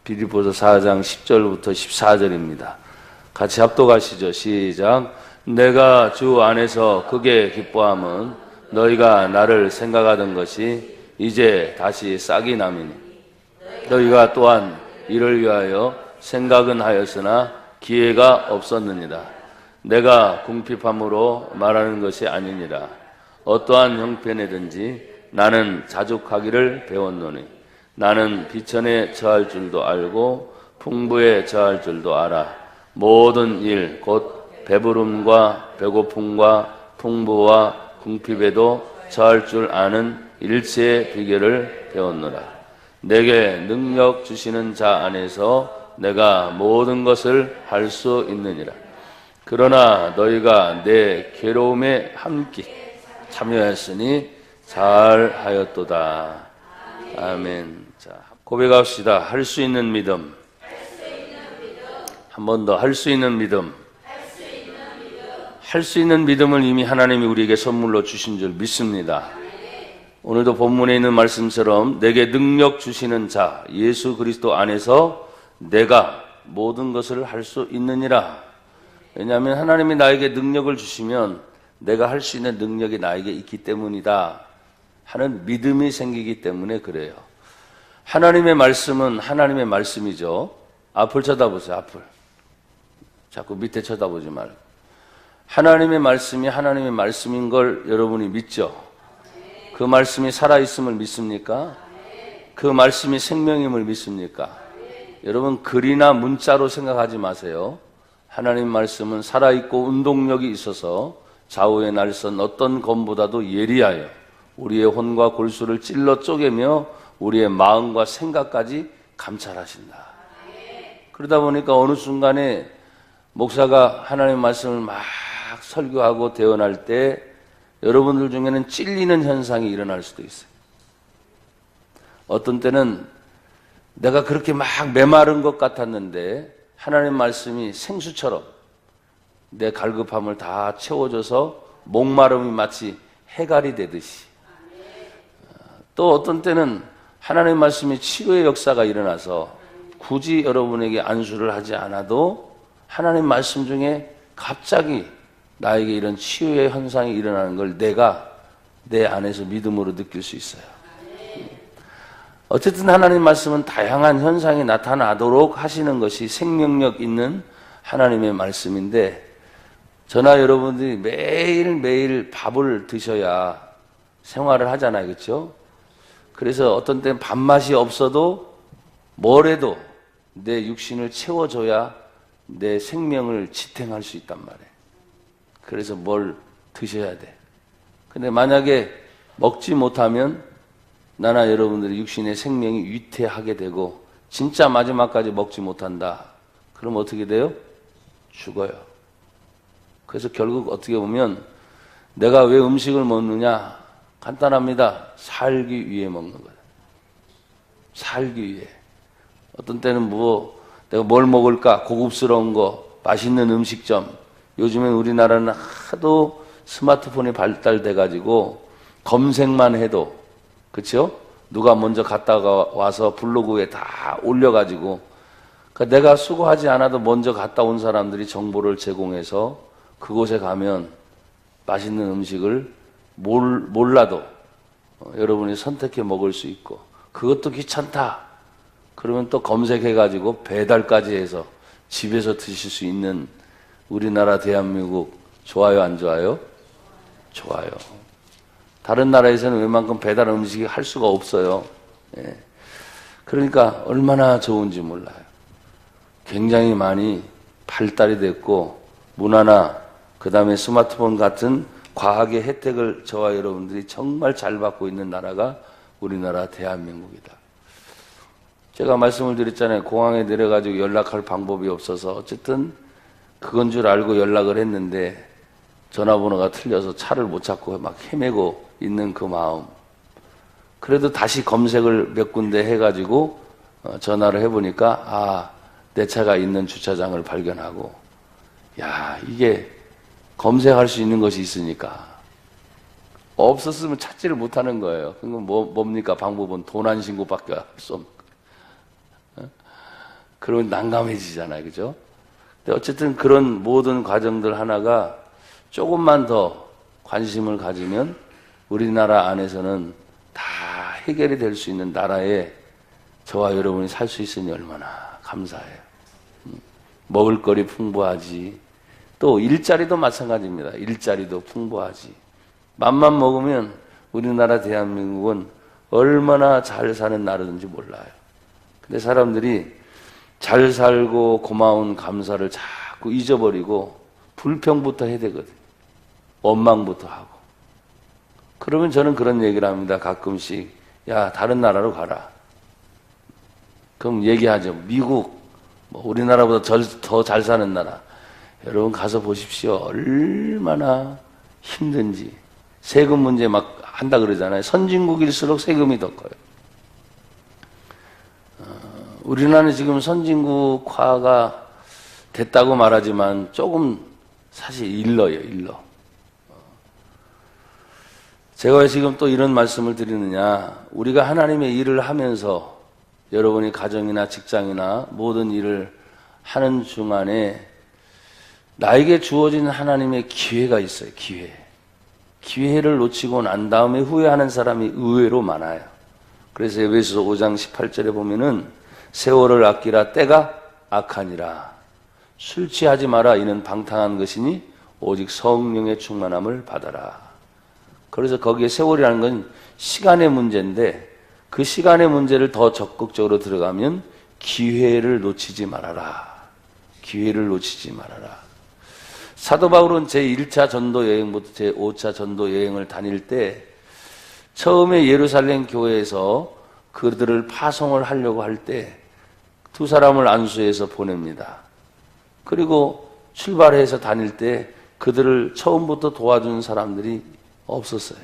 빌립보서 4장 10절부터 14절입니다. 같이 합독하시죠. 시작. 내가 주 안에서 크게 기뻐함은 너희가 나를 생각하던 것이 이제 다시 싹이 남이니 너희가 또한 이를 위하여 생각은 하였으나 기회가 없었느니라. 내가 궁핍함으로 말하는 것이 아니니라. 어떠한 형편이든지 나는 자족하기를 배웠노니 나는 비천에 처할 줄도 알고 풍부에 처할 줄도 알아. 모든 일 곧 배부름과 배고픔과 풍부와 궁핍에도 처할 줄 아는 일체의 비결을 배웠노라. 내게 능력 주시는 자 안에서 내가 모든 것을 할 수 있느니라. 그러나 너희가 내 괴로움에 함께 참여했으니 잘하였도다. 아멘. 자, 고백합시다. 할 수 있는 믿음. 한 번 더 할 수 있는 믿음. 할 수 있는 믿음을 이미 하나님이 우리에게 선물로 주신 줄 믿습니다. 오늘도 본문에 있는 말씀처럼 내게 능력 주시는 자 예수 그리스도 안에서 내가 모든 것을 할 수 있느니라. 왜냐하면 하나님이 나에게 능력을 주시면 내가 할 수 있는 능력이 나에게 있기 때문이다 하는 믿음이 생기기 때문에 그래요. 하나님의 말씀은 하나님의 말씀이죠. 앞을 쳐다보세요. 앞을. 자꾸 밑에 쳐다보지 말고. 하나님의 말씀이 하나님의 말씀인 걸 여러분이 믿죠? 그 말씀이 살아있음을 믿습니까? 그 말씀이 생명임을 믿습니까? 여러분 글이나 문자로 생각하지 마세요. 하나님 말씀은 살아있고 운동력이 있어서 좌우의 날선 어떤 검보다도 예리하여 우리의 혼과 골수를 찔러 쪼개며 우리의 마음과 생각까지 감찰하신다. 그러다 보니까 어느 순간에 목사가 하나님의 말씀을 막 설교하고 대언할 때 여러분들 중에는 찔리는 현상이 일어날 수도 있어요. 어떤 때는 내가 그렇게 막 메마른 것 같았는데 하나님 말씀이 생수처럼 내 갈급함을 다 채워줘서 목마름이 마치 해갈이 되듯이, 또 어떤 때는 하나님 말씀이 치료의 역사가 일어나서 굳이 여러분에게 안수를 하지 않아도 하나님 말씀 중에 갑자기 나에게 이런 치유의 현상이 일어나는 걸 내가 내 안에서 믿음으로 느낄 수 있어요. 어쨌든 하나님 말씀은 다양한 현상이 나타나도록 하시는 것이 생명력 있는 하나님의 말씀인데, 저나 여러분들이 매일매일 밥을 드셔야 생활을 하잖아요. 그렇죠? 그래서 어떤 때는 밥맛이 없어도 뭐래도 내 육신을 채워줘야 내 생명을 지탱할 수 있단 말이에요. 그래서 뭘 드셔야 돼. 근데 만약에 먹지 못하면 나나 여러분들의 육신의 생명이 위태하게 되고 진짜 마지막까지 먹지 못한다. 그럼 어떻게 돼요? 죽어요. 그래서 결국 어떻게 보면 내가 왜 음식을 먹느냐? 간단합니다. 살기 위해 먹는 거예요. 살기 위해. 어떤 때는 내가 뭘 먹을까? 고급스러운 거, 맛있는 음식점. 요즘엔 우리나라는 하도 스마트폰이 발달돼가지고 검색만 해도, 그렇죠? 누가 먼저 갔다가 와서 블로그에 다 올려가지고, 그러니까 내가 수고하지 않아도 먼저 갔다 온 사람들이 정보를 제공해서 그곳에 가면 맛있는 음식을 몰라도 여러분이 선택해 먹을 수 있고, 그것도 귀찮다 그러면 또 검색해가지고 배달까지 해서 집에서 드실 수 있는 우리나라 대한민국 좋아요, 안 좋아요? 좋아요. 다른 나라에서는 웬만큼 배달 음식이 할 수가 없어요. 예. 그러니까 얼마나 좋은지 몰라요. 굉장히 많이 발달이 됐고, 문화나 그 다음에 스마트폰 같은 과학의 혜택을 저와 여러분들이 정말 잘 받고 있는 나라가 우리나라 대한민국이다. 제가 말씀을 드렸잖아요. 공항에 내려가지고 연락할 방법이 없어서 어쨌든 그건 줄 알고 연락을 했는데 전화번호가 틀려서 차를 못 찾고 막 헤매고 있는 그 마음. 그래도 다시 검색을 몇 군데 해가지고 전화를 해보니까 내 차가 있는 주차장을 발견하고, 야, 이게 검색할 수 있는 것이 있으니까. 없었으면 찾지를 못하는 거예요. 그건 뭡니까? 방법은 도난 신고밖에 할 수 없는 거예요. 그러면 난감해지잖아요. 그죠? 근데 어쨌든 그런 모든 과정들 하나가 조금만 더 관심을 가지면 우리나라 안에서는 다 해결이 될 수 있는 나라에 저와 여러분이 살 수 있으니 얼마나 감사해요. 먹을거리 풍부하지. 또 일자리도 마찬가지입니다. 일자리도 풍부하지. 맘만 먹으면 우리나라 대한민국은 얼마나 잘 사는 나라든지 몰라요. 근데 사람들이 잘 살고 고마운 감사를 자꾸 잊어버리고 불평부터 해야 되거든요. 원망부터 하고. 그러면 저는 그런 얘기를 합니다. 가끔씩. 야, 다른 나라로 가라. 그럼 얘기하죠. 미국, 우리나라보다 더 잘 사는 나라. 여러분 가서 보십시오. 얼마나 힘든지. 세금 문제 막 한다 그러잖아요. 선진국일수록 세금이 더 커요. 우리나라는 지금 선진국화가 됐다고 말하지만 조금 사실 일러. 제가 왜 지금 또 이런 말씀을 드리느냐. 우리가 하나님의 일을 하면서 여러분이 가정이나 직장이나 모든 일을 하는 중간에 나에게 주어진 하나님의 기회가 있어요. 기회를 놓치고 난 다음에 후회하는 사람이 의외로 많아요. 그래서 에베소서 5장 18절에 보면은 세월을 아끼라 때가 악하니라. 술 취하지 마라. 이는 방탕한 것이니 오직 성령의 충만함을 받아라. 그래서 거기에 세월이라는 건 시간의 문제인데 그 시간의 문제를 더 적극적으로 들어가면 기회를 놓치지 말아라. 기회를 놓치지 말아라. 사도 바울은 제1차 전도 여행부터 제5차 전도 여행을 다닐 때 처음에 예루살렘 교회에서 그들을 파송을 하려고 할 때 두 사람을 안수해서 보냅니다. 그리고 출발해서 다닐 때 그들을 처음부터 도와준 사람들이 없었어요.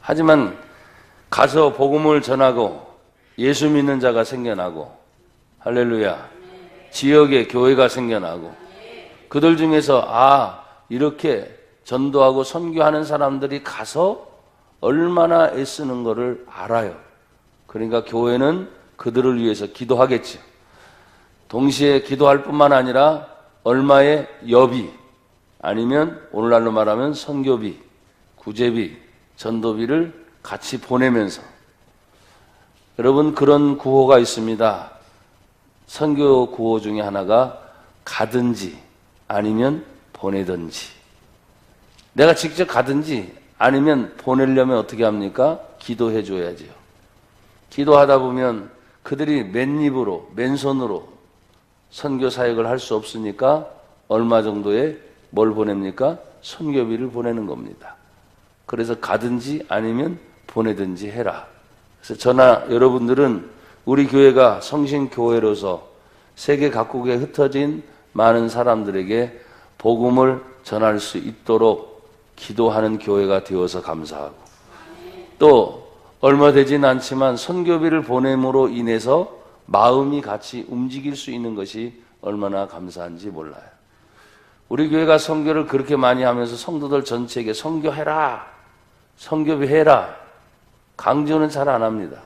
하지만 가서 복음을 전하고 예수 믿는 자가 생겨나고 할렐루야 지역에 교회가 생겨나고 그들 중에서 이렇게 전도하고 선교하는 사람들이 가서 얼마나 애쓰는 것을 알아요. 그러니까 교회는 그들을 위해서 기도하겠죠. 동시에 기도할 뿐만 아니라 얼마의 여비 아니면 오늘날로 말하면 선교비, 구제비, 전도비를 같이 보내면서 여러분 그런 구호가 있습니다. 선교 구호 중에 하나가 가든지 아니면 보내든지. 내가 직접 가든지 아니면 보내려면 어떻게 합니까? 기도해 줘야지요. 기도하다 보면 그들이 맨입으로 맨손으로 선교 사역을 할 수 없으니까 얼마 정도의 뭘 보냅니까? 선교비를 보내는 겁니다. 그래서 가든지 아니면 보내든지 해라. 그래서 저나 여러분들은 우리 교회가 성신교회로서 세계 각국에 흩어진 많은 사람들에게 복음을 전할 수 있도록 기도하는 교회가 되어서 감사하고 또 얼마 되진 않지만 선교비를 보냄으로 인해서 마음이 같이 움직일 수 있는 것이 얼마나 감사한지 몰라요. 우리 교회가 선교를 그렇게 많이 하면서 성도들 전체에게 선교해라, 선교비 해라 강조는 잘 안 합니다.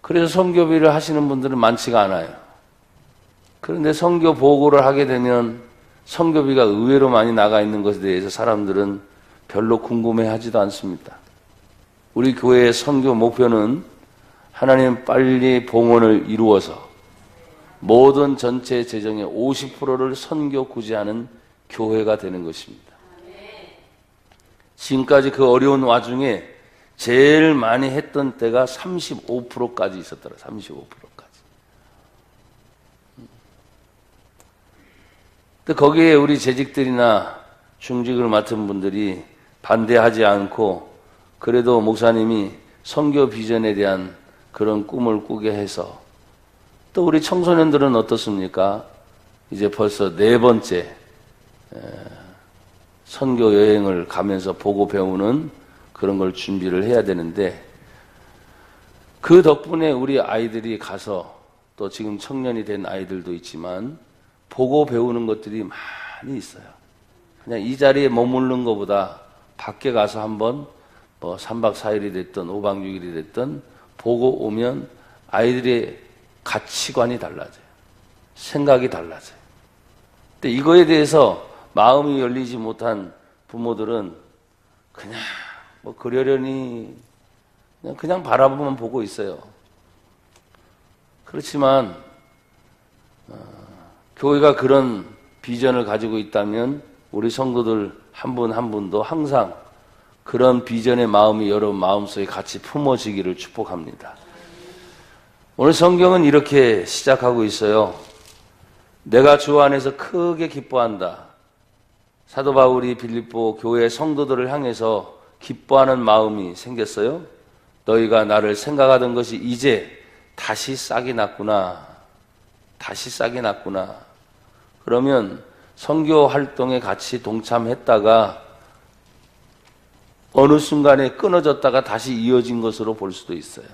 그래서 선교비를 하시는 분들은 많지가 않아요. 그런데 선교 보고를 하게 되면 선교비가 의외로 많이 나가 있는 것에 대해서 사람들은 별로 궁금해하지도 않습니다. 우리 교회의 선교 목표는 하나님 빨리 봉헌을 이루어서 모든 전체 재정의 50%를 선교 구제하는 교회가 되는 것입니다. 지금까지 그 어려운 와중에 제일 많이 했던 때가 35%까지 있었더라. 35%까지. 근데 거기에 우리 재직들이나 중직을 맡은 분들이 반대하지 않고 그래도 목사님이 선교 비전에 대한 그런 꿈을 꾸게 해서 또 우리 청소년들은 어떻습니까? 이제 벌써 4번째 선교 여행을 가면서 보고 배우는 그런 걸 준비를 해야 되는데 그 덕분에 우리 아이들이 가서 또 지금 청년이 된 아이들도 있지만 보고 배우는 것들이 많이 있어요. 그냥 이 자리에 머무르는 것보다 밖에 가서 한번 3박 4일이 됐든 5박 6일이 됐든 보고 오면 아이들의 가치관이 달라져요. 생각이 달라져요. 근데 이거에 대해서 마음이 열리지 못한 부모들은 그냥 뭐 그러려니 그냥 바라보면 보고 있어요. 그렇지만 교회가 그런 비전을 가지고 있다면 우리 성도들 한 분 한 분도 항상 그런 비전의 마음이 여러분 마음속에 같이 품어지기를 축복합니다. 오늘 성경은 이렇게 시작하고 있어요. 내가 주 안에서 크게 기뻐한다. 사도 바울이 빌립보 교회 성도들을 향해서 기뻐하는 마음이 생겼어요. 너희가 나를 생각하던 것이 이제 다시 싹이 났구나. 다시 싹이 났구나. 그러면 선교 활동에 같이 동참했다가 어느 순간에 끊어졌다가 다시 이어진 것으로 볼 수도 있어요.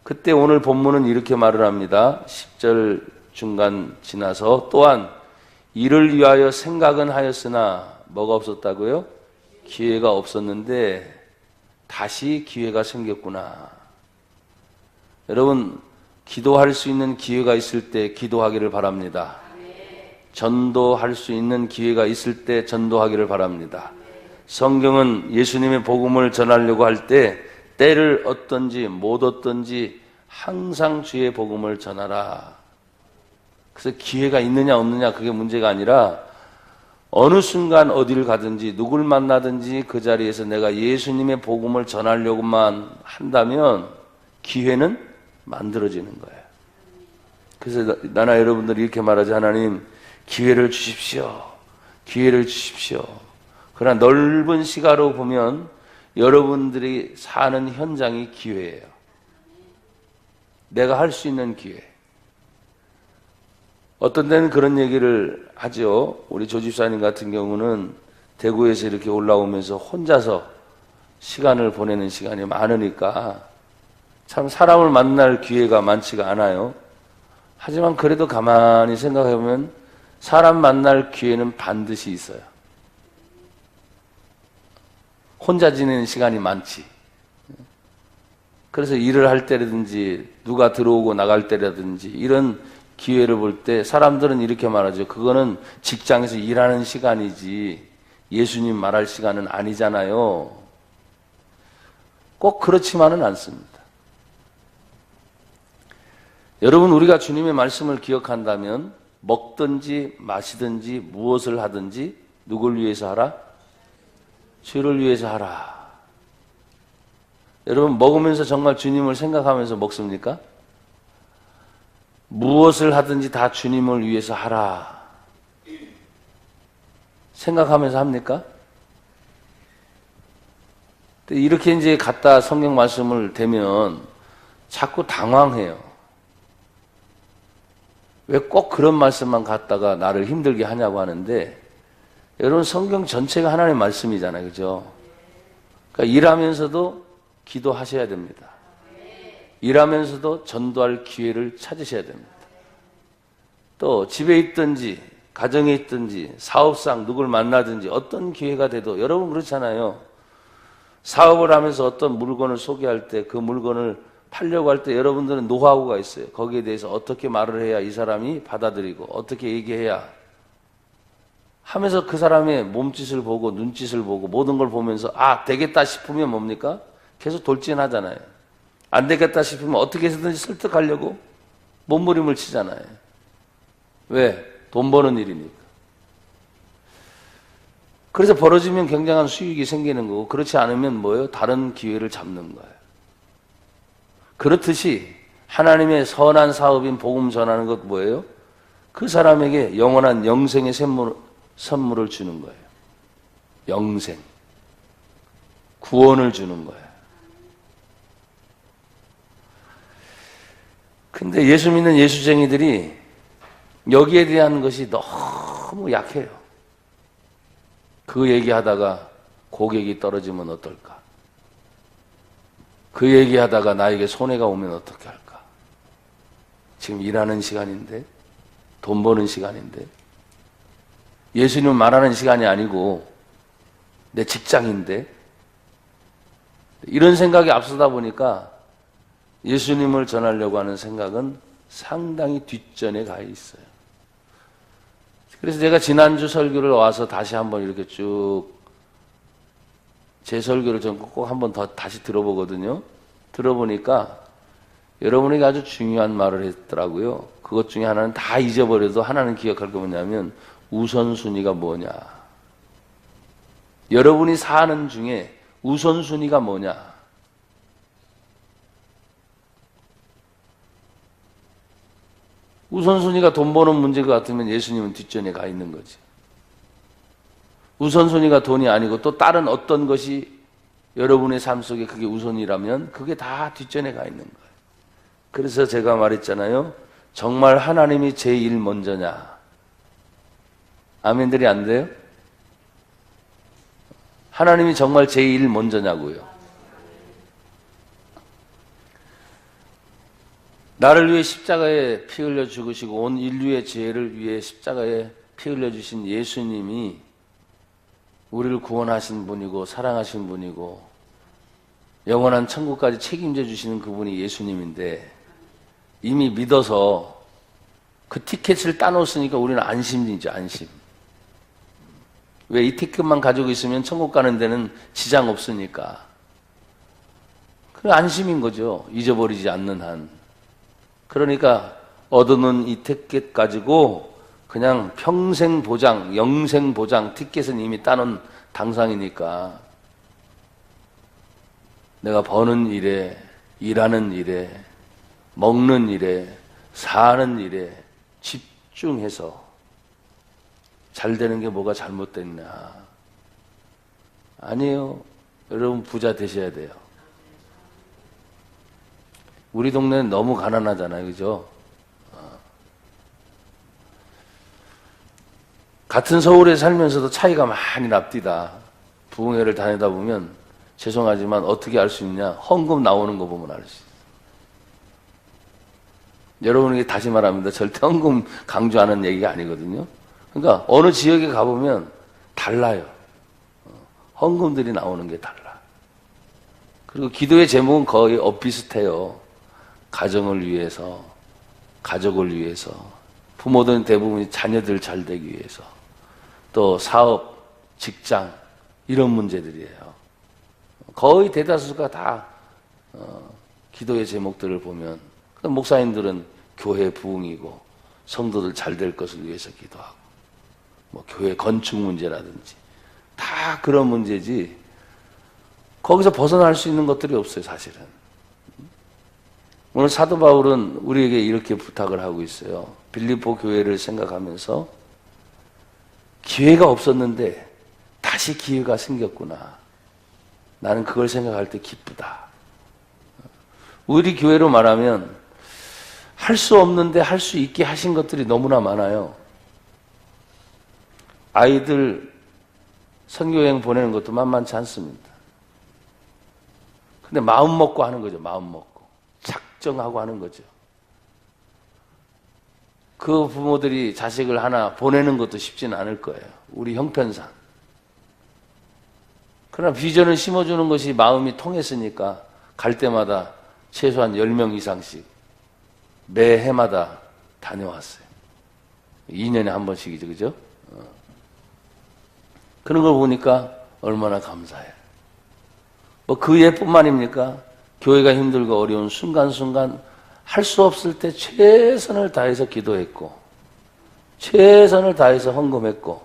그때 오늘 본문은 이렇게 말을 합니다. 10절 중간 지나서 또한 이를 위하여 생각은 하였으나 뭐가 없었다고요? 기회가 없었는데 다시 기회가 생겼구나. 여러분, 기도할 수 있는 기회가 있을 때 기도하기를 바랍니다. 전도할 수 있는 기회가 있을 때 전도하기를 바랍니다. 성경은 예수님의 복음을 전하려고 할 때 때를 얻든지 못 얻든지 항상 주의 복음을 전하라. 그래서 기회가 있느냐 없느냐 그게 문제가 아니라 어느 순간 어디를 가든지 누굴 만나든지 그 자리에서 내가 예수님의 복음을 전하려고만 한다면 기회는 만들어지는 거예요. 그래서 나나 여러분들이 이렇게 말하지. 하나님 기회를 주십시오. 기회를 주십시오. 그러나 넓은 시가로 보면 여러분들이 사는 현장이 기회예요. 내가 할 수 있는 기회. 어떤 데는 그런 얘기를 하죠. 우리 조 집사님 같은 경우는 대구에서 이렇게 올라오면서 혼자서 시간을 보내는 시간이 많으니까 참 사람을 만날 기회가 많지가 않아요. 하지만 그래도 가만히 생각해보면 사람 만날 기회는 반드시 있어요. 혼자 지내는 시간이 많지. 그래서 일을 할 때라든지 누가 들어오고 나갈 때라든지 이런 기회를 볼 때 사람들은 이렇게 말하죠. 그거는 직장에서 일하는 시간이지 예수님 말할 시간은 아니잖아요. 꼭 그렇지만은 않습니다. 여러분, 우리가 주님의 말씀을 기억한다면 먹든지 마시든지 무엇을 하든지 누굴 위해서 하라? 주를 위해서 하라. 여러분, 먹으면서 정말 주님을 생각하면서 먹습니까? 무엇을 하든지 다 주님을 위해서 하라. 생각하면서 합니까? 이렇게 이제 갖다 성경 말씀을 대면 자꾸 당황해요. 왜 꼭 그런 말씀만 갖다가 나를 힘들게 하냐고 하는데, 여러분 성경 전체가 하나님의 말씀이잖아요. 그죠? 그러니까 일하면서도 기도하셔야 됩니다. 일하면서도 전도할 기회를 찾으셔야 됩니다. 또 집에 있든지 가정에 있든지 사업상 누굴 만나든지 어떤 기회가 돼도 여러분 그렇잖아요. 사업을 하면서 어떤 물건을 소개할 때 그 물건을 팔려고 할 때 여러분들은 노하우가 있어요. 거기에 대해서 어떻게 말을 해야 이 사람이 받아들이고 어떻게 얘기해야 하면서 그 사람의 몸짓을 보고 눈짓을 보고 모든 걸 보면서 아 되겠다 싶으면 뭡니까? 계속 돌진하잖아요. 안 되겠다 싶으면 어떻게 해서든지 설득하려고 몸부림을 치잖아요. 왜? 돈 버는 일이니까. 그래서 벌어지면 굉장한 수익이 생기는 거고, 그렇지 않으면 뭐예요? 다른 기회를 잡는 거예요. 그렇듯이 하나님의 선한 사업인 복음 전하는 것 뭐예요? 그 사람에게 영원한 영생의 선물을 주는 거예요. 영생. 구원을 주는 거예요. 근데 예수 믿는 예수쟁이들이 여기에 대한 것이 너무 약해요. 그 얘기하다가 고객이 떨어지면 어떨까? 그 얘기하다가 나에게 손해가 오면 어떻게 할까? 지금 일하는 시간인데, 돈 버는 시간인데, 예수님 말하는 시간이 아니고 내 직장인데, 이런 생각이 앞서다 보니까 예수님을 전하려고 하는 생각은 상당히 뒷전에 가 있어요. 그래서 제가 지난주 설교를 와서 다시 한번 이렇게 쭉 제 설교를 좀 꼭 한번 더 다시 들어보거든요. 들어보니까 여러분에게 아주 중요한 말을 했더라고요. 그것 중에 하나는 다 잊어버려도 하나는 기억할 게 뭐냐면 우선순위가 뭐냐. 여러분이 사는 중에 우선순위가 뭐냐. 우선순위가 돈 버는 문제가 같으면 예수님은 뒷전에 가 있는 거지. 우선순위가 돈이 아니고 또 다른 어떤 것이 여러분의 삶 속에 그게 우선이라면 그게 다 뒷전에 가 있는 거예요. 그래서 제가 말했잖아요. 정말 하나님이 제일 먼저냐? 아멘들이 안 돼요? 하나님이 정말 제일 먼저냐고요. 나를 위해 십자가에 피 흘려 죽으시고 온 인류의 죄를 위해 십자가에 피 흘려 주신 예수님이 우리를 구원하신 분이고 사랑하신 분이고 영원한 천국까지 책임져 주시는 그분이 예수님인데 이미 믿어서 그 티켓을 따놓았으니까 우리는 안심이죠, 안심. 왜 이 티켓만 가지고 있으면 천국 가는 데는 지장 없으니까. 그 안심인 거죠. 잊어버리지 않는 한. 그러니까 얻어놓은 이 티켓 가지고 그냥 평생 보장, 영생 보장, 티켓은 이미 따놓은 당상이니까 내가 버는 일에, 일하는 일에, 먹는 일에, 사는 일에 집중해서 잘 되는 게 뭐가 잘못됐냐. 아니에요. 여러분 부자 되셔야 돼요. 우리 동네는 너무 가난하잖아요. 그죠? 같은 서울에 살면서도 차이가 많이 납디다. 부흥회를 다니다 보면 죄송하지만 어떻게 알 수 있냐? 헌금 나오는 거 보면 알 수 있어요. 여러분에게 다시 말합니다. 절대 헌금 강조하는 얘기가 아니거든요. 그러니까 어느 지역에 가보면 달라요. 헌금들이 나오는 게 달라. 그리고 기도의 제목은 거의 엇비슷해요. 가정을 위해서, 가족을 위해서, 부모들은 대부분이 자녀들 잘 되기 위해서, 또 사업, 직장 이런 문제들이에요. 거의 대다수가 다 기도의 제목들을 보면 목사님들은 교회 부흥이고 성도들 잘 될 것을 위해서 기도하고 뭐 교회 건축 문제라든지 다 그런 문제지 거기서 벗어날 수 있는 것들이 없어요. 사실은. 오늘 사도 바울은 우리에게 이렇게 부탁을 하고 있어요. 빌립보 교회를 생각하면서 기회가 없었는데 다시 기회가 생겼구나. 나는 그걸 생각할 때 기쁘다. 우리 교회로 말하면 할 수 없는데 할 수 있게 하신 것들이 너무나 많아요. 아이들 선교여행 보내는 것도 만만치 않습니다. 근데 마음 먹고 하는 거죠. 마음 먹고. 작정하고 하는 거죠. 그 부모들이 자식을 하나 보내는 것도 쉽지는 않을 거예요. 우리 형편상. 그러나 비전을 심어주는 것이 마음이 통했으니까 갈 때마다 최소한 10명 이상씩 매해마다 다녀왔어요. 2년에 한 번씩이죠. 그죠? 그런 걸 보니까 얼마나 감사해요. 뭐 그 예뿐만입니까? 교회가 힘들고 어려운 순간순간 할 수 없을 때 최선을 다해서 기도했고 최선을 다해서 헌금했고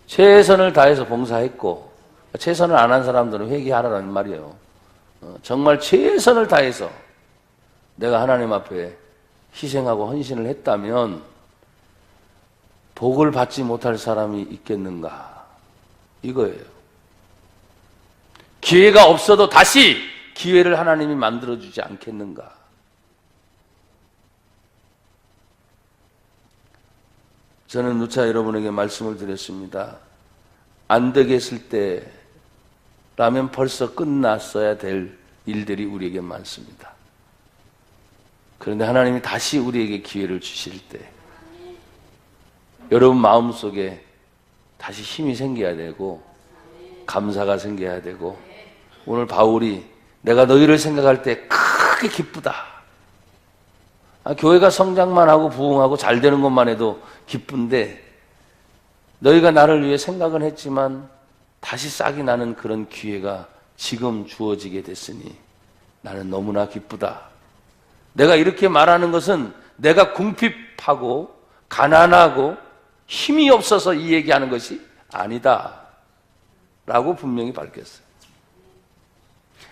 최선을 다해서 봉사했고 최선을 안 한 사람들은 회개하라는 말이에요. 정말 최선을 다해서 내가 하나님 앞에 희생하고 헌신을 했다면 복을 받지 못할 사람이 있겠는가? 이거예요. 기회가 없어도 다시 기회를 하나님이 만들어주지 않겠는가? 저는 누차 여러분에게 말씀을 드렸습니다. 안 되겠을 때라면 벌써 끝났어야 될 일들이 우리에게 많습니다. 그런데 하나님이 다시 우리에게 기회를 주실 때 여러분 마음속에 다시 힘이 생겨야 되고 감사가 생겨야 되고 오늘 바울이 내가 너희를 생각할 때 그게 기쁘다. 교회가 성장만 하고 부흥하고 잘 되는 것만 해도 기쁜데 너희가 나를 위해 생각은 했지만 다시 싹이 나는 그런 기회가 지금 주어지게 됐으니 나는 너무나 기쁘다. 내가 이렇게 말하는 것은 내가 궁핍하고 가난하고 힘이 없어서 이 얘기하는 것이 아니다 라고 분명히 밝혔어요.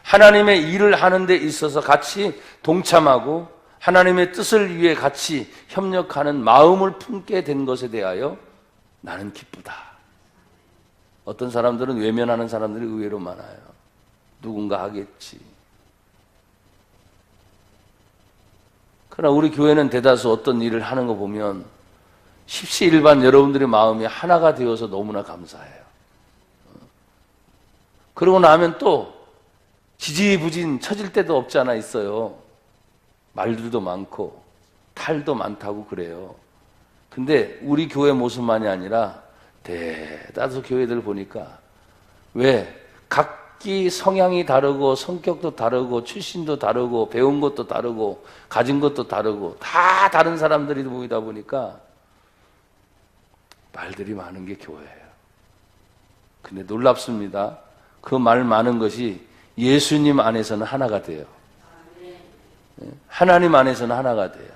하나님의 일을 하는 데 있어서 같이 동참하고 하나님의 뜻을 위해 같이 협력하는 마음을 품게 된 것에 대하여 나는 기쁘다. 어떤 사람들은 외면하는 사람들이 의외로 많아요. 누군가 하겠지. 그러나 우리 교회는 대다수 어떤 일을 하는 거 보면 십시일반 여러분들의 마음이 하나가 되어서 너무나 감사해요. 그러고 나면 또 지지부진 처질 때도 없지 않아 있어요. 말들도 많고 탈도 많다고 그래요. 근데 우리 교회 모습만이 아니라 대다수 교회들 보니까 왜 각기 성향이 다르고 성격도 다르고 출신도 다르고 배운 것도 다르고 가진 것도 다르고 다 다른 사람들이 모이다 보니까 말들이 많은 게 교회예요. 근데 놀랍습니다. 그 말 많은 것이 예수님 안에서는 하나가 돼요. 하나님 안에서는 하나가 돼요.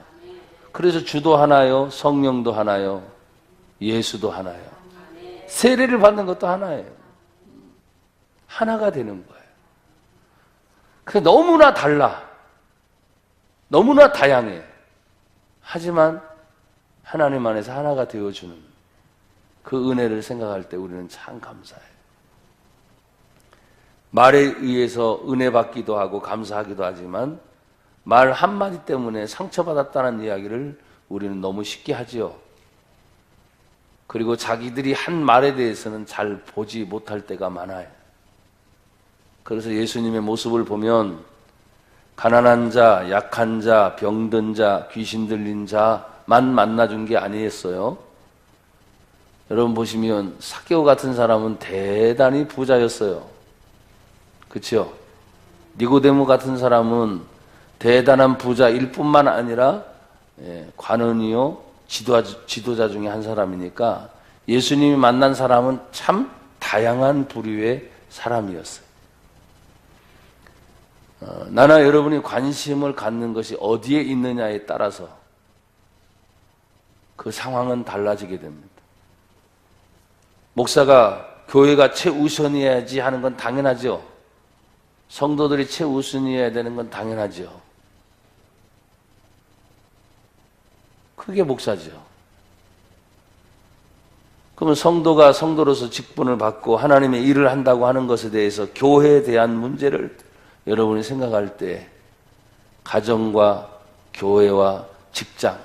그래서 주도 하나요, 성령도 하나요, 예수도 하나요. 세례를 받는 것도 하나예요. 하나가 되는 거예요. 그래서 너무나 달라. 너무나 다양해. 하지만 하나님 안에서 하나가 되어주는 그 은혜를 생각할 때 우리는 참 감사해요. 말에 의해서 은혜 받기도 하고 감사하기도 하지만 말 한마디 때문에 상처받았다는 이야기를 우리는 너무 쉽게 하지요. 그리고 자기들이 한 말에 대해서는 잘 보지 못할 때가 많아요. 그래서 예수님의 모습을 보면 가난한 자, 약한 자, 병든 자, 귀신 들린 자만 만나준 게 아니었어요. 여러분 보시면 삭개오 같은 사람은 대단히 부자였어요. 그렇죠? 니고데모 같은 사람은 대단한 부자일 뿐만 아니라 관원이요 지도자 중에 한 사람이니까 예수님이 만난 사람은 참 다양한 부류의 사람이었어요. 나나 여러분이 관심을 갖는 것이 어디에 있느냐에 따라서 그 상황은 달라지게 됩니다. 목사가 교회가 최우선이어야지 하는 건 당연하죠. 성도들이 최우선이어야 되는 건 당연하죠. 그게 목사죠. 그러면 성도가 성도로서 직분을 받고 하나님의 일을 한다고 하는 것에 대해서 교회에 대한 문제를 여러분이 생각할 때 가정과 교회와 직장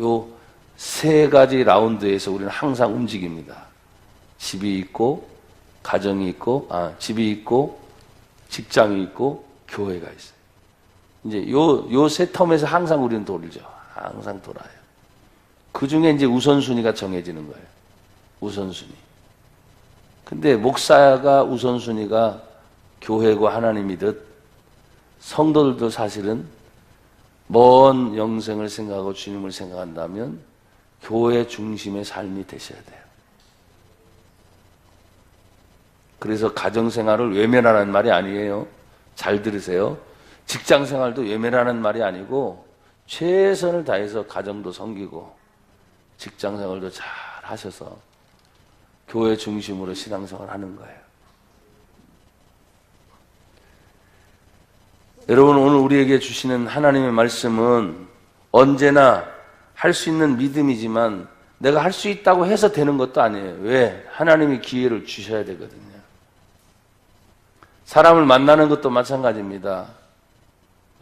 요 세 가지 라운드에서 우리는 항상 움직입니다. 집이 있고 가정이 있고 집이 있고 직장이 있고 교회가 있어요. 이제 요 세 텀에서 항상 우리는 돌죠. 항상 돌아요. 그 중에 이제 우선순위가 정해지는 거예요. 우선순위. 근데 목사가 우선순위가 교회고 하나님이듯 성도들도 사실은 먼 영생을 생각하고 주님을 생각한다면 교회 중심의 삶이 되셔야 돼요. 그래서 가정생활을 외면하는 말이 아니에요. 잘 들으세요. 직장생활도 외면하는 말이 아니고 최선을 다해서 가정도 섬기고 직장생활도 잘 하셔서 교회 중심으로 신앙생활을 하는 거예요. 여러분 오늘 우리에게 주시는 하나님의 말씀은 언제나 할 수 있는 믿음이지만 내가 할 수 있다고 해서 되는 것도 아니에요. 왜? 하나님이 기회를 주셔야 되거든요. 사람을 만나는 것도 마찬가지입니다.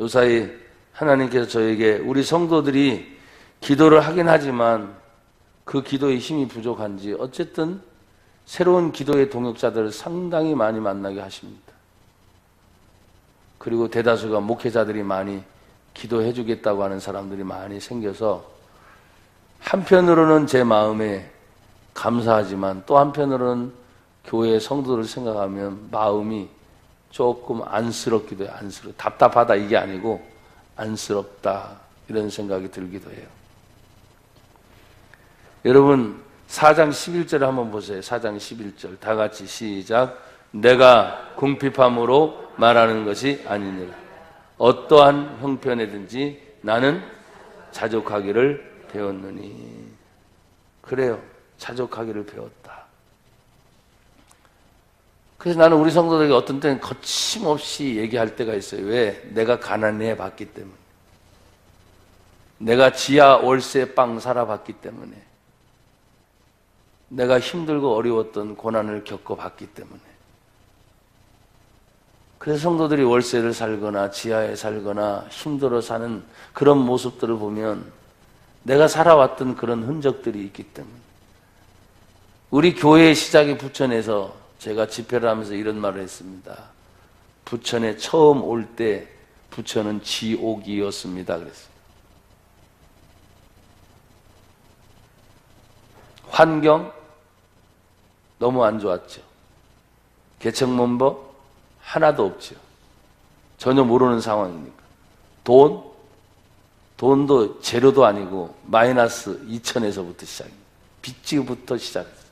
요사이 하나님께서 저에게 우리 성도들이 기도를 하긴 하지만 그 기도에 힘이 부족한지 어쨌든 새로운 기도의 동역자들을 상당히 많이 만나게 하십니다. 그리고 대다수가 목회자들이 많이 기도해 주겠다고 하는 사람들이 많이 생겨서 한편으로는 제 마음에 감사하지만 또 한편으로는 교회의 성도를 생각하면 마음이 조금 안쓰럽기도 해요. 답답하다 이게 아니고 안쓰럽다 이런 생각이 들기도 해요. 여러분 4장 11절 한번 보세요. 4장 11절 다 같이 시작. 내가 궁핍함으로 말하는 것이 아니니라. 어떠한 형편에든지 나는 자족하기를 배웠느니. 그래요. 자족하기를 배웠다. 그래서 나는 우리 성도들에게 어떤 때는 거침없이 얘기할 때가 있어요. 왜? 내가 가난해 봤기 때문에. 내가 지하 월세 빵 살아봤기 때문에. 내가 힘들고 어려웠던 고난을 겪어봤기 때문에. 그래서 성도들이 월세를 살거나 지하에 살거나 힘들어 사는 그런 모습들을 보면 내가 살아왔던 그런 흔적들이 있기 때문에. 우리 교회의 시작이 부천에서 제가 집회를 하면서 이런 말을 했습니다. 부천에 처음 올 때 부천은 지옥이었습니다. 그랬어요. 환경 너무 안 좋았죠. 개척문법 하나도 없죠. 전혀 모르는 상황이니까. 돈도 제로도 아니고 마이너스 2천에서부터 시작입니다. 빚지부터 시작했어요.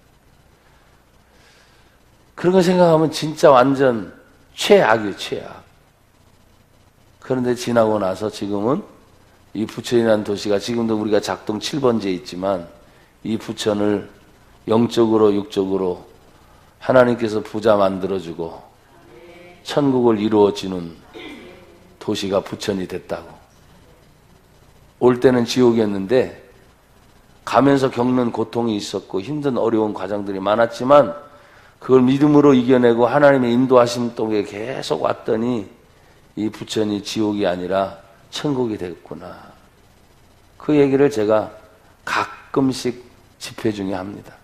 그런 거 생각하면 진짜 완전 최악이에요, 최악. 그런데 지나고 나서 지금은 이 부천이라는 도시가 지금도 우리가 작동 7번지에 있지만 이 부천을 영적으로 육적으로 하나님께서 부자 만들어주고 천국을 이루어지는 도시가 부천이 됐다고. 올 때는 지옥이었는데 가면서 겪는 고통이 있었고 힘든 어려운 과정들이 많았지만 그걸 믿음으로 이겨내고 하나님의 인도하심 속에 계속 왔더니 이 부천이 지옥이 아니라 천국이 됐구나. 그 얘기를 제가 가끔씩 집회 중에 합니다.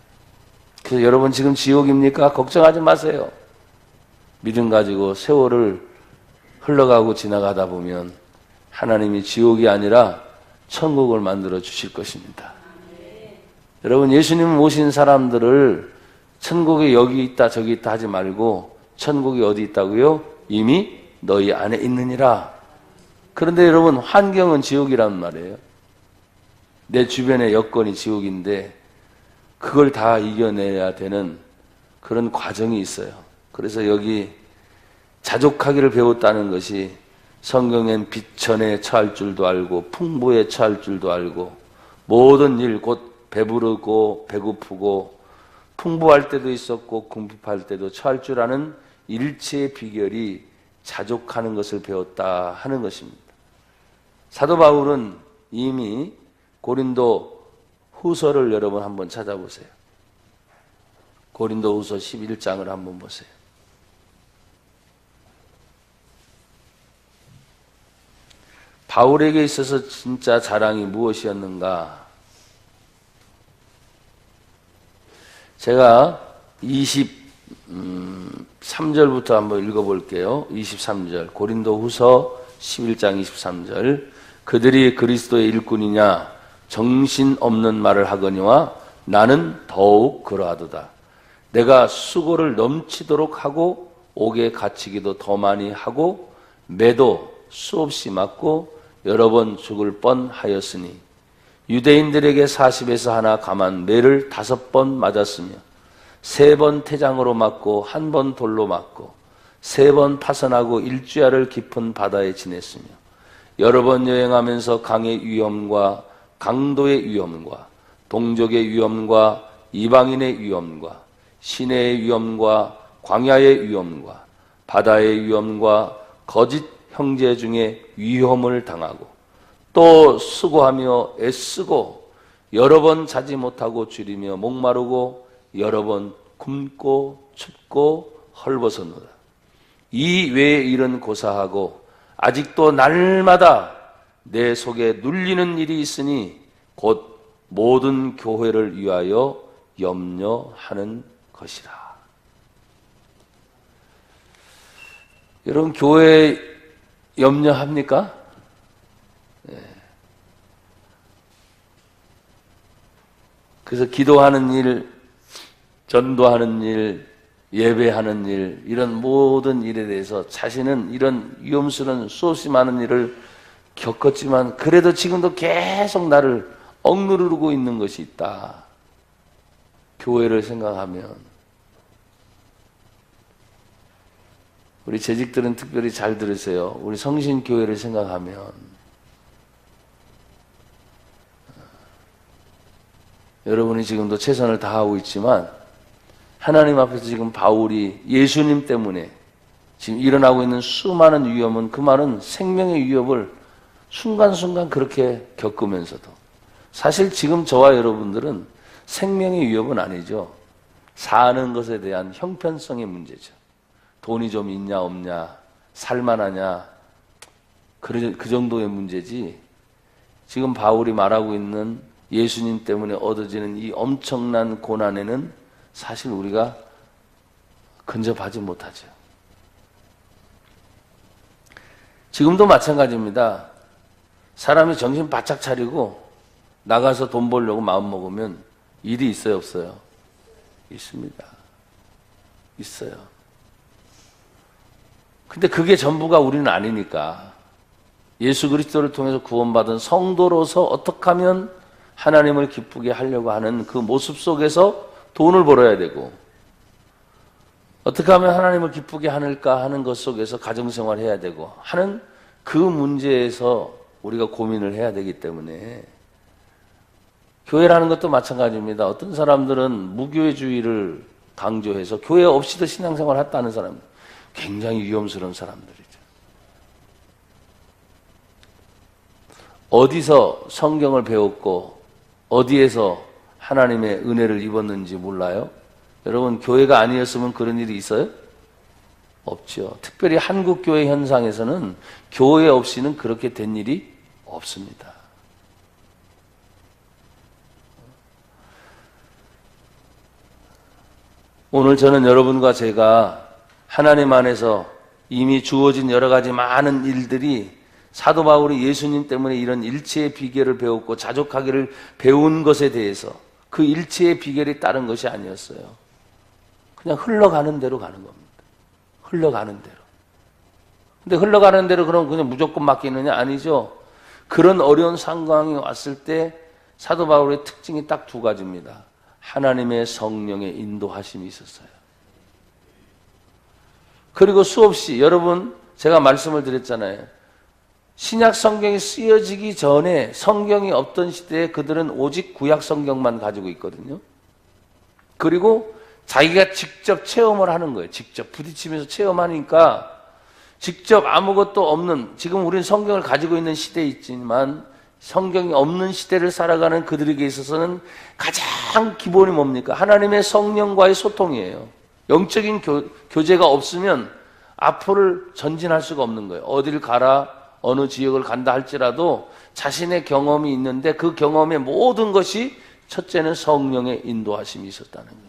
그래서 여러분 지금 지옥입니까? 걱정하지 마세요. 믿음 가지고 세월을 흘러가고 지나가다 보면 하나님이 지옥이 아니라 천국을 만들어 주실 것입니다. 여러분 예수님 모신 사람들을 천국이 여기 있다 저기 있다 하지 말고 천국이 어디 있다고요? 이미 너희 안에 있느니라. 그런데 여러분 환경은 지옥이란 말이에요. 내 주변의 여건이 지옥인데 그걸 다 이겨내야 되는 그런 과정이 있어요. 그래서 여기 자족하기를 배웠다는 것이 성경엔 비천에 처할 줄도 알고 풍부에 처할 줄도 알고 모든 일 곧 배부르고 배고프고 풍부할 때도 있었고 궁핍할 때도 처할 줄 아는 일체의 비결이 자족하는 것을 배웠다 하는 것입니다. 사도 바울은 이미 고린도 후서를 여러분 한번 찾아보세요. 고린도 후서 11장을 한번 보세요. 바울에게 있어서 진짜 자랑이 무엇이었는가? 제가 23절부터 한번 읽어볼게요. 23절 고린도 후서 11장 23절 그들이 그리스도의 일꾼이냐 정신없는 말을 하거니와 나는 더욱 그러하도다. 내가 수고를 넘치도록 하고 옥에 갇히기도 더 많이 하고 매도 수없이 맞고 여러 번 죽을 뻔하였으니 유대인들에게 40에서 하나 감한 매를 5번 맞았으며 3번 태장으로 맞고 1번 돌로 맞고 3번 파선하고 일주야를 깊은 바다에 지냈으며 여러 번 여행하면서 강의 위험과 강도의 위험과 동족의 위험과 이방인의 위험과 시내의 위험과 광야의 위험과 바다의 위험과 거짓 형제 중에 위험을 당하고 또 수고하며 애쓰고 여러 번 자지 못하고 줄이며 목마르고 여러 번 굶고 춥고 헐벗었노라. 이 외에 일은 고사하고 아직도 날마다 내 속에 눌리는 일이 있으니 곧 모든 교회를 위하여 염려하는 것이라. 여러분 교회 염려합니까? 네. 그래서 기도하는 일, 전도하는 일, 예배하는 일, 이런 모든 일에 대해서 자신은 이런 위험스러운 수없이 많은 일을 겪었지만 그래도 지금도 계속 나를 억누르고 있는 것이 있다. 교회를 생각하면. 우리 재직들은 특별히 잘 들으세요. 우리 성신교회를 생각하면 여러분이 지금도 최선을 다하고 있지만 하나님 앞에서 지금 바울이 예수님 때문에 지금 일어나고 있는 수많은 위험은, 그 말은 생명의 위협을 순간순간 그렇게 겪으면서도 사실 지금 저와 여러분들은 생명의 위협은 아니죠. 사는 것에 대한 형편성의 문제죠. 돈이 좀 있냐 없냐, 살만하냐, 그 정도의 문제지. 지금 바울이 말하고 있는 예수님 때문에 얻어지는 이 엄청난 고난에는 사실 우리가 근접하지 못하죠. 지금도 마찬가지입니다. 사람이 정신 바짝 차리고 나가서 돈 벌려고 마음먹으면 일이 있어요, 없어요? 있습니다. 있어요. 근데 그게 전부가 우리는 아니니까 예수 그리스도를 통해서 구원받은 성도로서 어떻게 하면 하나님을 기쁘게 하려고 하는 그 모습 속에서 돈을 벌어야 되고, 어떻게 하면 하나님을 기쁘게 하는가 하는 것 속에서 가정생활을 해야 되고 하는 그 문제에서 우리가 고민을 해야 되기 때문에, 교회라는 것도 마찬가지입니다. 어떤 사람들은 무교회주의를 강조해서 교회 없이도 신앙생활을 했다는 사람들, 굉장히 위험스러운 사람들이죠. 어디서 성경을 배웠고 어디에서 하나님의 은혜를 입었는지 몰라요? 여러분, 교회가 아니었으면 그런 일이 있어요? 없죠. 특별히 한국 교회 현상에서는 교회 없이는 그렇게 된 일이 없습니다. 오늘 저는 여러분과 제가 하나님 안에서 이미 주어진 여러 가지 많은 일들이, 사도 바울이 예수님 때문에 이런 일체의 비결을 배웠고 자족하기를 배운 것에 대해서 그 일체의 비결이 다른 것이 아니었어요. 그냥 흘러가는 대로 가는 겁니다. 흘러가는 대로. 근데 흘러가는 대로 그럼 그냥 무조건 맡기느냐? 아니죠. 그런 어려운 상황이 왔을 때 사도 바울의 특징이 딱 두 가지입니다. 하나님의 성령의 인도하심이 있었어요. 그리고 수없이, 여러분, 제가 말씀을 드렸잖아요. 신약 성경이 쓰여지기 전에, 성경이 없던 시대에 그들은 오직 구약 성경만 가지고 있거든요. 그리고 자기가 직접 체험을 하는 거예요. 직접 부딪히면서 체험하니까 직접 아무것도 없는, 지금 우리는 성경을 가지고 있는 시대에 있지만 성경이 없는 시대를 살아가는 그들에게 있어서는 가장 기본이 뭡니까? 하나님의 성령과의 소통이에요. 영적인 교제가 없으면 앞으로 전진할 수가 없는 거예요. 어디를 가라, 어느 지역을 간다 할지라도 자신의 경험이 있는데 그 경험의 모든 것이 첫째는 성령의 인도하심이 있었다는 거예요.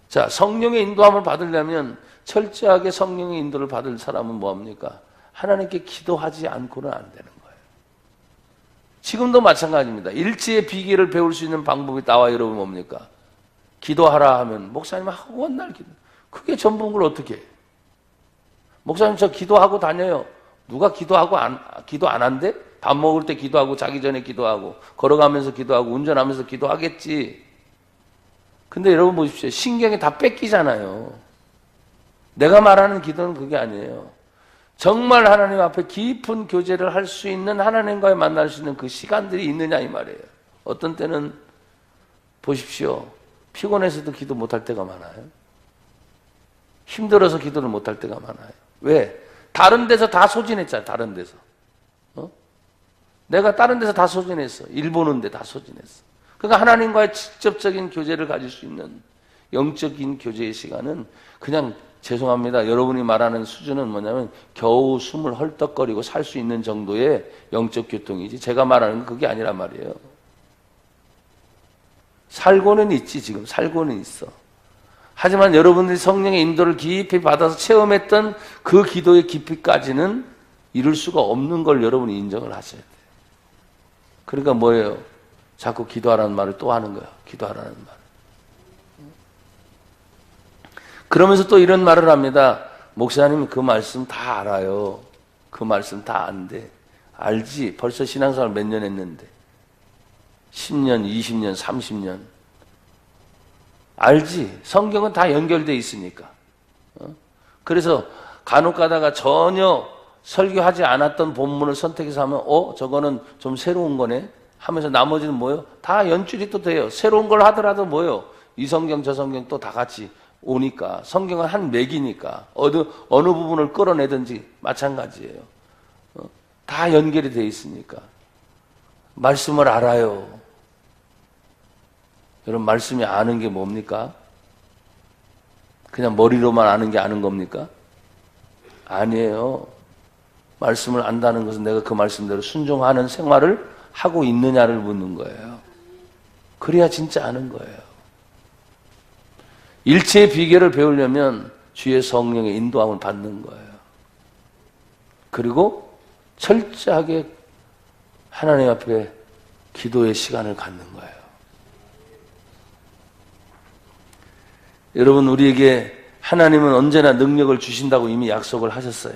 자, 성령의 인도함을 받으려면 철저하게 성령의 인도를 받을 사람은 뭐합니까? 하나님께 기도하지 않고는 안 되는 거예요. 지금도 마찬가지입니다. 일치의 비결을 배울 수 있는 방법이 나와 여러분 뭡니까? 기도하라 하면 목사님 하고 날 기도. 그게 전부인 걸 어떻게 해? 목사님 저 기도하고 다녀요. 누가 기도 안 한대? 밥 먹을 때 기도하고, 자기 전에 기도하고, 걸어가면서 기도하고, 운전하면서 기도하겠지. 근데 여러분 보십시오. 신경이 다 뺏기잖아요. 내가 말하는 기도는 그게 아니에요. 정말 하나님 앞에 깊은 교제를 할 수 있는, 하나님과의 만날 수 있는 그 시간들이 있느냐 이 말이에요. 어떤 때는 보십시오. 피곤해서도 기도 못할 때가 많아요. 힘들어서 기도를 못할 때가 많아요. 왜? 다른 데서 다 소진했잖아요. 다른 데서. 내가 다른 데서 다 소진했어. 일 보는데 다 소진했어. 그러니까 하나님과의 직접적인 교제를 가질 수 있는 영적인 교제의 시간은 그냥, 죄송합니다, 여러분이 말하는 수준은 뭐냐면 겨우 숨을 헐떡거리고 살 수 있는 정도의 영적 교통이지, 제가 말하는 건 그게 아니란 말이에요. 살고는 있지. 지금 살고는 있어. 하지만 여러분들이 성령의 인도를 깊이 받아서 체험했던 그 기도의 깊이까지는 이룰 수가 없는 걸 여러분이 인정을 하셔야 돼요. 그러니까 뭐예요? 자꾸 기도하라는 말을 또 하는 거예요. 기도하라는 말. 그러면서 또 이런 말을 합니다. 목사님 그 말씀 다 알아요. 그 말씀 다 안돼. 알지. 벌써 신앙생활 몇 년 했는데. 10년, 20년, 30년. 알지. 성경은 다 연결되어 있으니까. 그래서 간혹 가다가 전혀 설교하지 않았던 본문을 선택해서 하면 저거는 좀 새로운 거네 하면서 나머지는 뭐예요? 다 연출이 또 돼요. 새로운 걸 하더라도 뭐예요? 이 성경 저 성경 또 다 같이 오니까. 성경은 한 맥이니까 어느 부분을 끌어내든지 마찬가지예요. 다 연결이 돼 있으니까. 말씀을 알아요. 여러분, 말씀이 아는 게 뭡니까? 그냥 머리로만 아는 게 아는 겁니까? 아니에요. 말씀을 안다는 것은 내가 그 말씀대로 순종하는 생활을 하고 있느냐를 묻는 거예요. 그래야 진짜 아는 거예요. 일체의 비결을 배우려면 주의 성령의 인도함을 받는 거예요. 그리고 철저하게 하나님 앞에 기도의 시간을 갖는 거예요. 여러분, 우리에게 하나님은 언제나 능력을 주신다고 이미 약속을 하셨어요.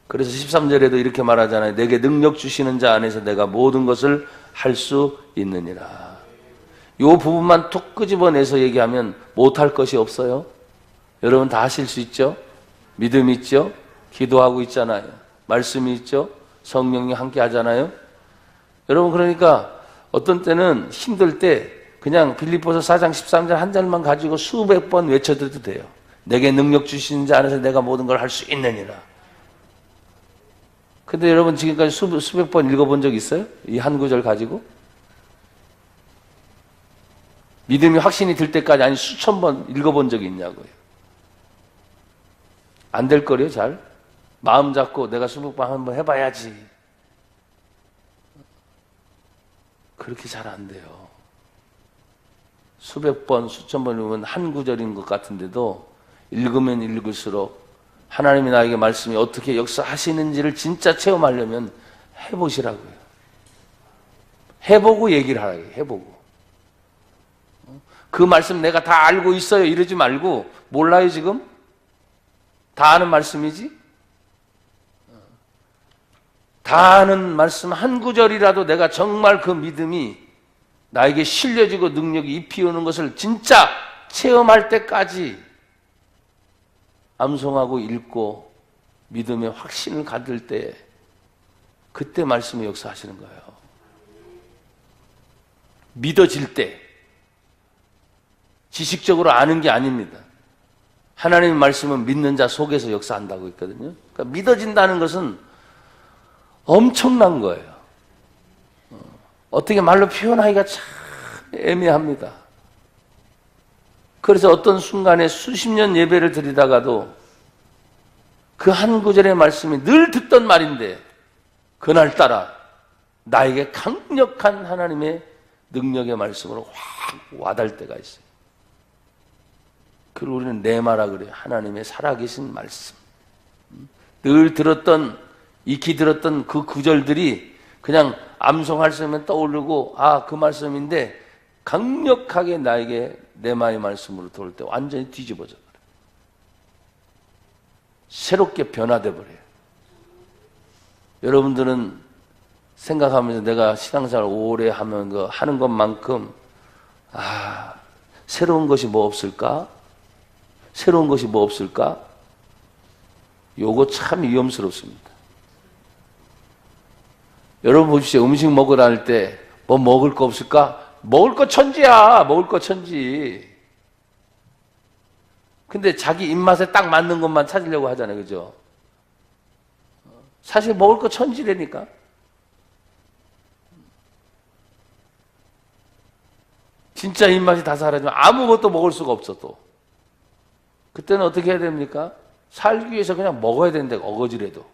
그래서 13절에도 이렇게 말하잖아요. 내게 능력 주시는 자 안에서 내가 모든 것을 할 수 있느니라. 이 부분만 툭 끄집어내서 얘기하면 못할 것이 없어요. 여러분 다 하실 수 있죠? 믿음 있죠? 기도하고 있잖아요. 말씀이 있죠? 성령이 함께 하잖아요. 여러분, 그러니까 어떤 때는 힘들 때 그냥 빌립보서 4장 13절 한 절만 가지고 수백 번 외쳐드려도 돼요. 내게 능력 주시는 자 안에서 내가 모든 걸 할 수 있느니라. 근데 여러분 지금까지 수백 번 읽어본 적 있어요? 이 한 구절 가지고? 믿음이 확신이 들 때까지 아니 수천 번 읽어본 적이 있냐고요. 안 될 거래요, 잘. 마음 잡고 내가 수백 번 한번 해봐야지. 그렇게 잘 안 돼요. 수백 번, 수천 번 읽으면 한 구절인 것 같은데도 읽으면 읽을수록 하나님이 나에게 말씀이 어떻게 역사하시는지를 진짜 체험하려면 해보시라고요. 해보고 얘기를 하라고요. 해보고. 그 말씀 내가 다 알고 있어요 이러지 말고, 몰라요 지금? 다 아는 말씀이지? 다 아는 말씀 한 구절이라도 내가 정말 그 믿음이 나에게 실려지고 능력이 입히오는 것을 진짜 체험할 때까지 암송하고 읽고 믿음의 확신을 가질 때, 그때 말씀이 역사하시는 거예요. 믿어질 때. 지식적으로 아는 게 아닙니다. 하나님의 말씀은 믿는 자 속에서 역사한다고 했거든요. 그러니까 믿어진다는 것은 엄청난 거예요. 어떻게 말로 표현하기가 참 애매합니다. 그래서 어떤 순간에 수십 년 예배를 드리다가도 그 한 구절의 말씀이 늘 듣던 말인데 그날따라 나에게 강력한 하나님의 능력의 말씀으로 확 와닿을 때가 있어요. 그걸 우리는 레마라 그래요. 하나님의 살아계신 말씀. 늘 들었던, 익히 들었던 그 구절들이 그냥 암송할 수 있으면 떠오르고, 아, 그 말씀인데 강력하게 나에게 레마의 말씀으로 들어올 때 완전히 뒤집어져 버려요. 새롭게 변화돼 버려요. 여러분들은 생각하면서 내가 신앙생활 오래 하면 하는 것만큼, 새로운 것이 뭐 없을까? 새로운 것이 뭐 없을까? 요거 참 위험스럽습니다. 여러분 보십시오. 음식 먹으러 다닐 때 뭐 먹을 거 없을까? 먹을 거 천지야. 먹을 거 천지. 근데 자기 입맛에 딱 맞는 것만 찾으려고 하잖아요. 그죠? 사실 먹을 거 천지라니까. 진짜 입맛이 다 사라지면 아무것도 먹을 수가 없어 또. 그때는 어떻게 해야 됩니까? 살기 위해서 그냥 먹어야 되는데, 어거지라도.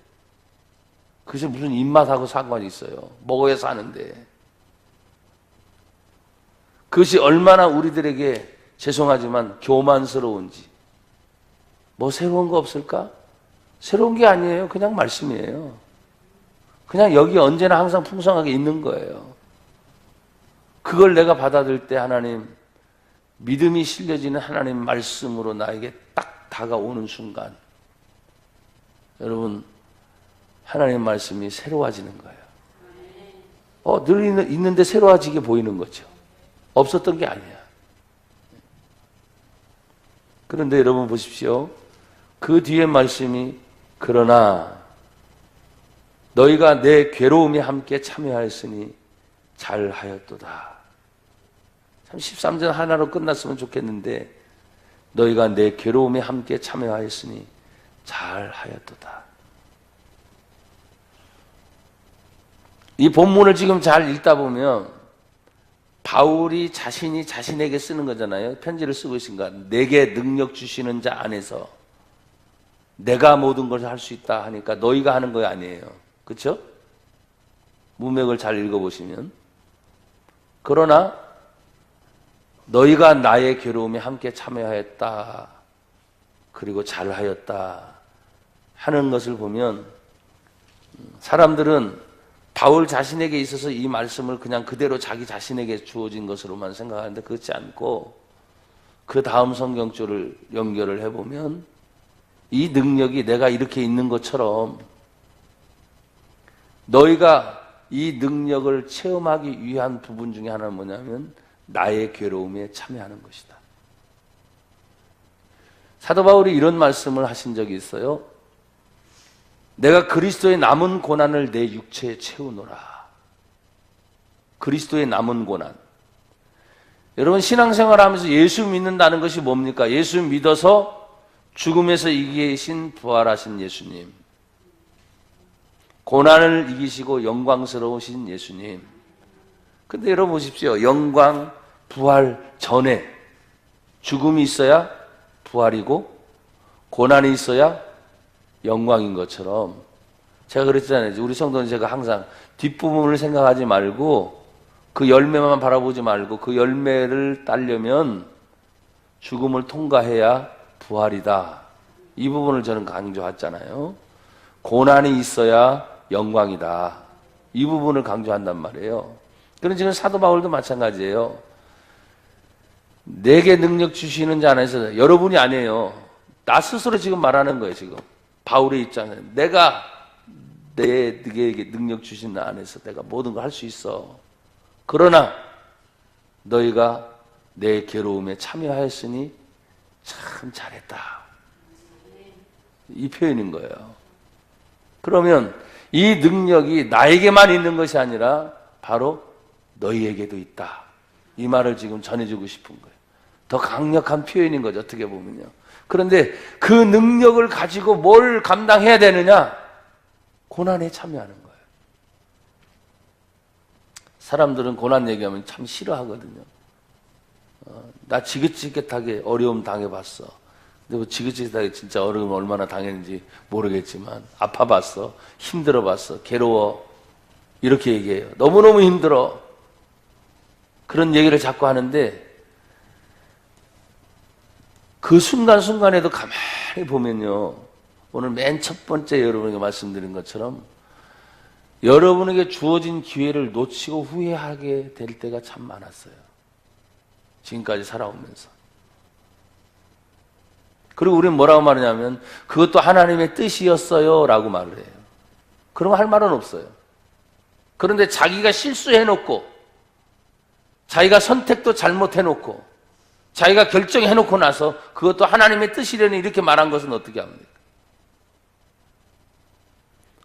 그것이 무슨 입맛하고 상관이 있어요. 먹어야 사는데. 그것이 얼마나 우리들에게 죄송하지만 교만스러운지. 뭐 새로운 거 없을까? 새로운 게 아니에요. 그냥 말씀이에요. 그냥 여기 언제나 항상 풍성하게 있는 거예요. 그걸 내가 받아들일 때 하나님, 믿음이 실려지는 하나님 말씀으로 나에게 딱 다가오는 순간 여러분 하나님 말씀이 새로워지는 거예요. 늘 있는데 새로워지게 보이는 거죠. 없었던 게 아니야. 그런데 여러분 보십시오. 그 뒤에 말씀이 그러나 너희가 내 괴로움에 함께 참여하였으니 잘하였도다. 참 13절 하나로 끝났으면 좋겠는데 너희가 내 괴로움에 함께 참여하였으니 잘하였도다. 이 본문을 지금 잘 읽다 보면 바울이 자신이 자신에게 쓰는 거잖아요. 편지를 쓰고 있으니까 내게 능력 주시는 자 안에서 내가 모든 것을 할 수 있다 하니까 너희가 하는 거 아니에요. 그렇죠? 문맥을 잘 읽어보시면 그러나 너희가 나의 괴로움에 함께 참여하였다 그리고 잘하였다 하는 것을 보면 사람들은 바울 자신에게 있어서 이 말씀을 그냥 그대로 자기 자신에게 주어진 것으로만 생각하는데 그렇지 않고 그 다음 성경줄을 연결을 해보면 이 능력이 내가 이렇게 있는 것처럼 너희가 이 능력을 체험하기 위한 부분 중에 하나는 뭐냐면 나의 괴로움에 참여하는 것이다. 사도 바울이 이런 말씀을 하신 적이 있어요. 내가 그리스도의 남은 고난을 내 육체에 채우노라. 그리스도의 남은 고난. 여러분 신앙생활 하면서 예수 믿는다는 것이 뭡니까? 예수 믿어서 죽음에서 이기신 부활하신 예수님, 고난을 이기시고 영광스러우신 예수님. 근데 여러분 보십시오. 영광, 부활 전에 죽음이 있어야 부활이고 고난이 있어야 영광인 것처럼 제가 그랬잖아요. 우리 성도는 제가 항상 뒷부분을 생각하지 말고 그 열매만 바라보지 말고 그 열매를 따려면 죽음을 통과해야 부활이다. 이 부분을 저는 강조했잖아요. 고난이 있어야 영광이다. 이 부분을 강조한단 말이에요. 그럼 지금 사도 바울도 마찬가지예요. 내게 능력 주시는 자 안에서 여러분이 아니에요. 나 스스로 지금 말하는 거예요. 지금 바울의 입장에 내가 내게 능력 주신 나 안에서 내가 모든 걸 할 수 있어. 그러나 너희가 내 괴로움에 참여하였으니 참 잘했다. 이 표현인 거예요. 그러면 이 능력이 나에게만 있는 것이 아니라 바로 너희에게도 있다. 이 말을 지금 전해주고 싶은 거예요. 더 강력한 표현인 거죠. 어떻게 보면요. 그런데 그 능력을 가지고 뭘 감당해야 되느냐? 고난에 참여하는 거예요. 사람들은 고난 얘기하면 참 싫어하거든요. 나 지긋지긋하게 어려움 당해봤어. 근데 뭐 지긋지긋하게 진짜 어려움 얼마나 당했는지 모르겠지만 아파봤어. 힘들어봤어. 괴로워. 이렇게 얘기해요. 너무너무 힘들어. 그런 얘기를 자꾸 하는데 그 순간순간에도 가만히 보면요. 오늘 맨 첫 번째 여러분에게 말씀드린 것처럼 여러분에게 주어진 기회를 놓치고 후회하게 될 때가 참 많았어요. 지금까지 살아오면서. 그리고 우리는 뭐라고 말하냐면 그것도 하나님의 뜻이었어요 라고 말을 해요. 그러면 할 말은 없어요. 그런데 자기가 실수해놓고 자기가 선택도 잘못해놓고 자기가 결정해놓고 나서 그것도 하나님의 뜻이려니 이렇게 말한 것은 어떻게 합니까?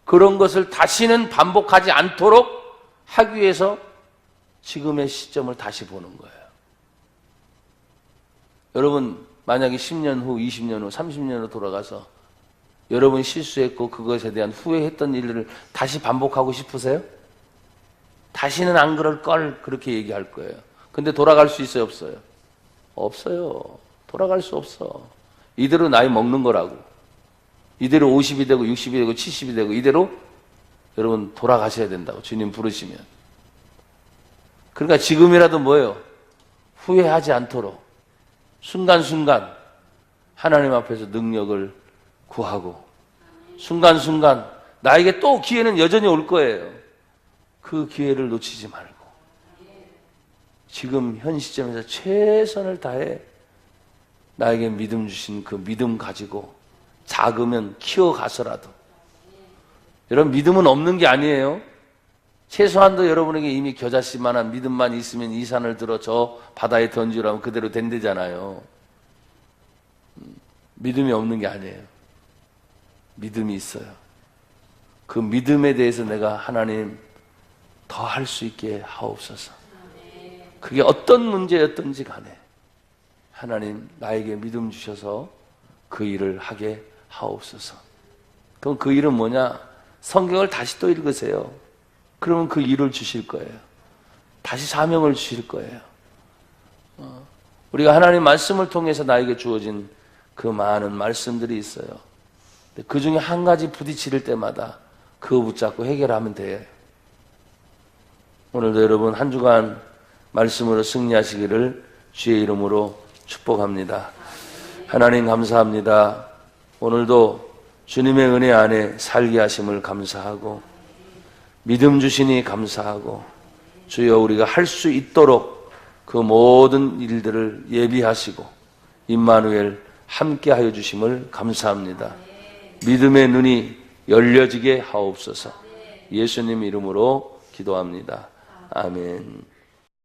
그런 것을 다시는 반복하지 않도록 하기 위해서 지금의 시점을 다시 보는 거예요. 여러분 만약에 10년 후, 20년 후, 30년 후 돌아가서 여러분 실수했고 그것에 대한 후회했던 일들을 다시 반복하고 싶으세요? 다시는 안 그럴 걸 그렇게 얘기할 거예요. 근데 돌아갈 수 있어요? 없어요? 없어요. 돌아갈 수 없어. 이대로 나이 먹는 거라고. 이대로 50이 되고 60이 되고 70이 되고 이대로 여러분 돌아가셔야 된다고. 주님 부르시면. 그러니까 지금이라도 뭐예요? 후회하지 않도록 순간순간 하나님 앞에서 능력을 구하고 순간순간 나에게 또 기회는 여전히 올 거예요. 그 기회를 놓치지 말고 지금 현 시점에서 최선을 다해 나에게 믿음 주신 그 믿음 가지고 작으면 키워가서라도, 여러분 믿음은 없는 게 아니에요. 최소한도 여러분에게 이미 겨자씨만한 믿음만 있으면 이 산을 들어 저 바다에 던지라면 그대로 된대잖아요. 믿음이 없는 게 아니에요. 믿음이 있어요. 그 믿음에 대해서 내가 하나님 더 할 수 있게 하옵소서. 그게 어떤 문제였든지 간에 하나님 나에게 믿음 주셔서 그 일을 하게 하옵소서. 그럼 그 일은 뭐냐? 성경을 다시 또 읽으세요. 그러면 그 일을 주실 거예요. 다시 사명을 주실 거예요. 우리가 하나님 말씀을 통해서 나에게 주어진 그 많은 말씀들이 있어요. 그 중에 한 가지 부딪힐 때마다 그거 붙잡고 해결하면 돼요. 오늘도 여러분 한 주간 말씀으로 승리하시기를 주의 이름으로 축복합니다. 하나님 감사합니다. 오늘도 주님의 은혜 안에 살게 하심을 감사하고 믿음 주시니 감사하고 주여 우리가 할 수 있도록 그 모든 일들을 예비하시고 임마누엘 함께 하여 주심을 감사합니다. 믿음의 눈이 열려지게 하옵소서. 예수님 이름으로 기도합니다. 아멘.